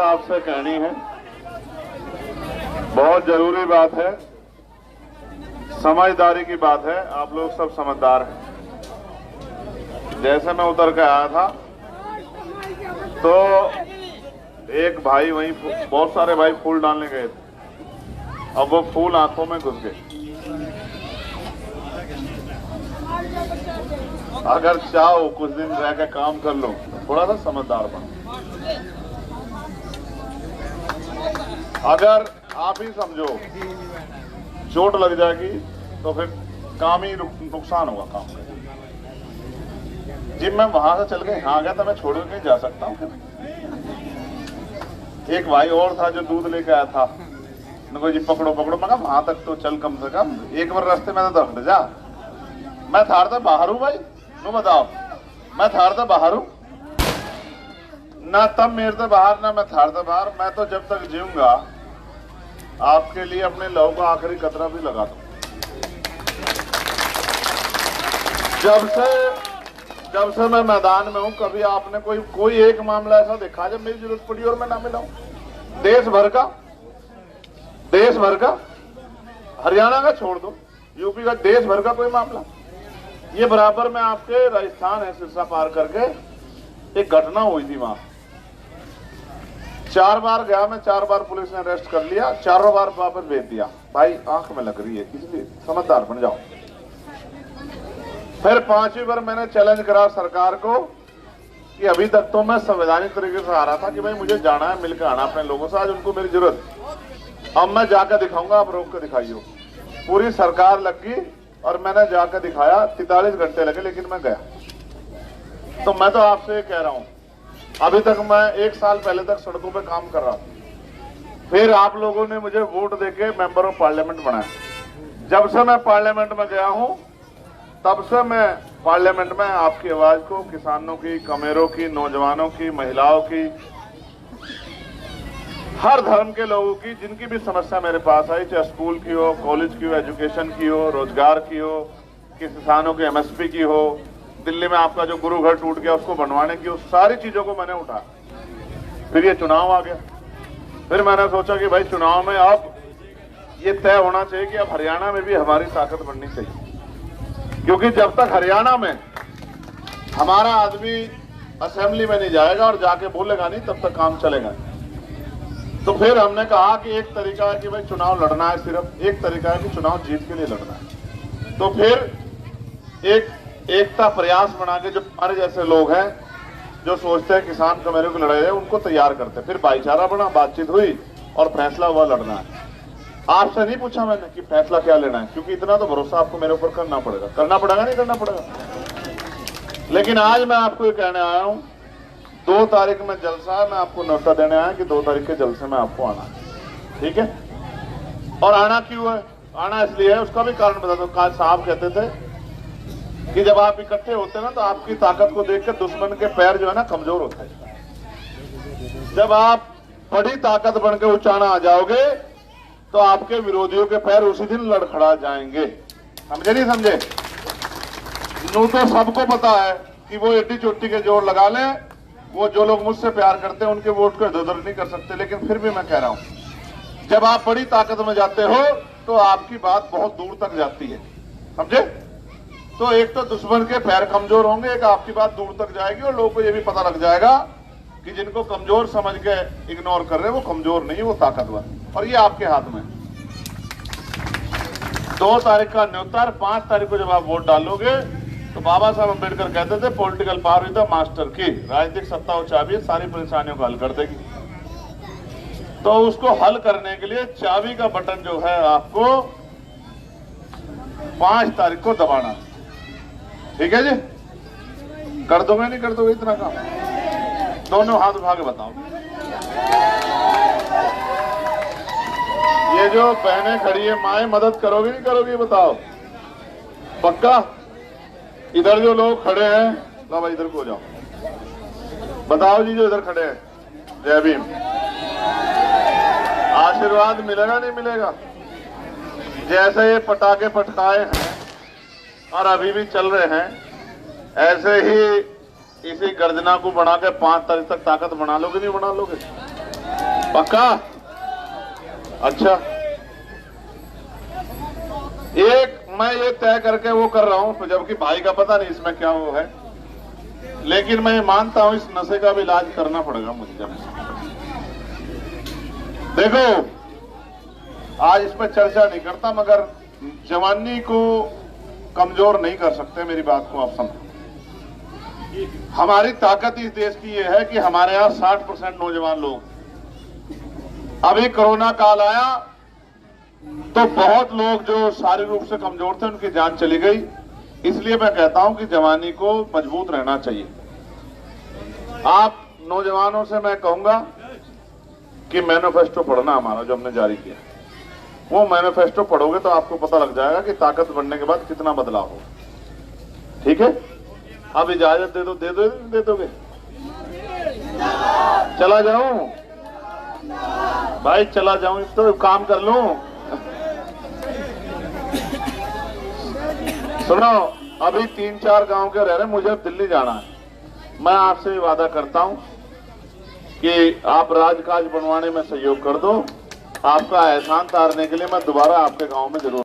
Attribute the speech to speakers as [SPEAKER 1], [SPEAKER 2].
[SPEAKER 1] आपसे कहनी है, बहुत जरूरी बात है, समझदारी की बात है। आप लोग सब समझदार हैं। जैसे मैं उतर के आया था तो एक भाई वहीं, बहुत सारे भाई फूल डालने गए थे, अब वो फूल आंखों में घुस गए। अगर चाहो कुछ दिन रह के काम कर लो, थोड़ा सा समझदार बनो। अगर आप ही समझो चोट लग जाएगी तो फिर काम ही नुकसान होगा काम का। जिम में वहां से चल के यहाँ आ गया तो मैं छोड़ के जा सकता हूँ। एक भाई और था जो दूध लेके आया था, उनको जी पकड़ो पकड़ो, मैं कहा वहां तक तो चल कम से कम, एक बार रास्ते में तो हट जा। मैं थार तो बाहर हूँ भाई, तुम बताओ, मैं थार तो बाहर हूँ ना, तब मेरे से बाहर ना मैं थार से बाहर। मैं तो जब तक जीऊंगा आपके लिए अपने लहू का आखिरी कतरा भी लगा दूं। जब से मैं मैदान में हूं, कभी आपने कोई एक मामला ऐसा देखा जब मेरी जरूरत पड़ी और मैं ना मिला हूं? देश भर का, हरियाणा का छोड़ दो, यूपी का, देश भर का कोई मामला। ये बराबर में आपके राजस्थान है, सिरसा पार करके एक घटना हुई थी वहां। 4 बार गया मैं, 4 बार पुलिस ने अरेस्ट कर लिया, चारों बार वापस भेज दिया। भाई आंख में लग रही है, इसलिए समझदार बन जाओ। फिर 5वीं बार मैंने चैलेंज करा सरकार को कि अभी तक तो मैं संवैधानिक तरीके से आ रहा था कि भाई मुझे जाना है, मिलकर आना अपने लोगों से, आज उनको मेरी जरूरत, अब मैं जाकर दिखाऊंगा, आप रोक कर दिखाइए। पूरी सरकार लग गई और मैंने जाकर दिखाया, 43 घंटे लगे लेकिन मैं गया। तो मैं तो आपसे कह रहा हूं, अभी तक मैं 1 साल पहले तक सड़कों पे काम कर रहा था, फिर आप लोगों ने मुझे वोट देके मेंबर ऑफ पार्लियामेंट बनाया। जब से मैं पार्लियामेंट में गया हूं तब से मैं पार्लियामेंट में आपकी आवाज को, किसानों की, कमेरों की, नौजवानों की, महिलाओं की, हर धर्म के लोगों की, जिनकी भी समस्या मेरे पास आई, चाहे स्कूल की हो, कॉलेज की हो, एजुकेशन की हो, रोजगार की हो, किसानों की एमएसपी की हो, दिल्ली में आपका जो गुरु घर टूट गया उसको बनवाने की, उस सारी चीजों को मैंने उठाया। फिर ये चुनाव आ गया, फिर मैंने सोचा कि भाई चुनाव में अब ये तय होना चाहिए कि अब हरियाणा में भी हमारी ताकत बढ़नी चाहिए, क्योंकि जब तक हरियाणा में हमारा आदमी असेंबली में नहीं जाएगा और जाके बोलेगा नहीं, तब तक काम चलेगा। तो फिर हमने कहा कि एक तरीका है कि भाई चुनाव लड़ना है, सिर्फ एक तरीका है कि चुनाव जीत के लिए लड़ना है। तो फिर एक एकता प्रयास बना के, जो हमारे जैसे लोग हैं जो सोचते हैं किसान कमेरों की लड़ाई है, उनको तैयार करते। फिर भाईचारा बना, बातचीत हुई और फैसला हुआ लड़ना है। आपसे नहीं पूछा मैंने कि फैसला क्या लेना है, क्योंकि इतना तो भरोसा आपको मेरे ऊपर करना पड़ेगा, नहीं करना पड़ेगा। लेकिन आज मैं आपको ये कहने आया हूं, 2 तारीख में जलसा है, मैं आपको न्योता देने आया कि 2 तारीख के जलसे में आपको आना है, ठीक है? और आना क्यों है? आना इसलिए है, उसका भी कारण बता दो। साहब कहते थे कि जब आप इकट्ठे होते हैं ना, तो आपकी ताकत को देखकर दुश्मन के पैर जो है ना कमजोर होते हैं। जब आप बड़ी ताकत बनकर उचाना आ जाओगे तो आपके विरोधियों के पैर उसी दिन लड़खड़ा जाएंगे। समझे नहीं समझे? नू तो सबको पता है कि वो एड्डी चोटी के जोर लगा लें, वो जो लोग मुझसे प्यार करते हैं उनके वोट को इधर नहीं कर सकते। लेकिन फिर भी मैं कह रहा हूं, जब आप बड़ी ताकत में जाते हो तो आपकी बात बहुत दूर तक जाती है। समझे? तो एक तो दुश्मन के पैर कमजोर होंगे, एक आपकी बात दूर तक जाएगी और लोगों को यह भी पता लग जाएगा कि जिनको कमजोर समझ के इग्नोर कर रहे हैं वो कमजोर नहीं, वो ताकतवर। और ये आपके हाथ में। 2 तारीख का न्योता, 5 तारीख को जब आप वोट डालोगे तो बाबा साहब अम्बेडकर कहते थे political power is the master की, राजनीतिक सत्ता वो चाबी सारी परेशानियों को हल कर देगी। तो उसको हल करने के लिए चाबी का बटन जो है आपको 5 तारीख को दबाना। ठीक है जी? कर दोगे नहीं कर दोगे इतना काम? दोनों हाथ उठा के बताओ। ये जो बहनें खड़ी है, माएं, मदद करोगे नहीं करोगे बताओ? पक्का? इधर जो लोग खड़े हैं, लो भाई इधर को जाओ, बताओ जी जो इधर खड़े हैं, जय भीम। आशीर्वाद मिलेगा नहीं मिलेगा? जैसे ये पटाखे पटकाए हैं और अभी भी चल रहे हैं, ऐसे ही इसी गर्जना को बढ़ा के 5 तारीख तक ताकत बना लोगे नहीं बना लोगे? पक्का? अच्छा, एक मैं ये तय करके वो कर रहा हूं, जबकि भाई का पता नहीं इसमें क्या वो है, लेकिन मैं मानता हूं इस नशे का भी इलाज करना पड़ेगा मुझे। जब देखो, आज इस पर चर्चा नहीं करता, मगर जवानी को कमजोर नहीं कर सकते, मेरी बात को आप समझो। हमारी ताकत इस देश की यह है कि हमारे यहां 60% नौजवान लोग, अभी कोरोना काल आया तो बहुत लोग जो शारीरिक रूप से कमजोर थे उनकी जान चली गई। इसलिए मैं कहता हूं कि जवानी को मजबूत रहना चाहिए। आप नौजवानों से मैं कहूंगा कि मैनिफेस्टो पढ़ना हमारा जो हमने जारी किया, वो मैनिफेस्टो पढ़ोगे तो आपको पता लग जाएगा कि ताकत बढ़ने के बाद कितना बदलाव हो। ठीक है, अब इजाजत दे दो, दे दोगे? चला जाऊं भाई, चला जाऊं तो काम कर लूं। सुनो, अभी 3-4 गांव के रह रहे, मुझे अब दिल्ली जाना है। मैं आपसे वादा करता हूं कि आप राजकाज बनवाने में सहयोग कर दो। आपका एहसान तारने के लिए मैं दोबारा आपके गांव में जरूर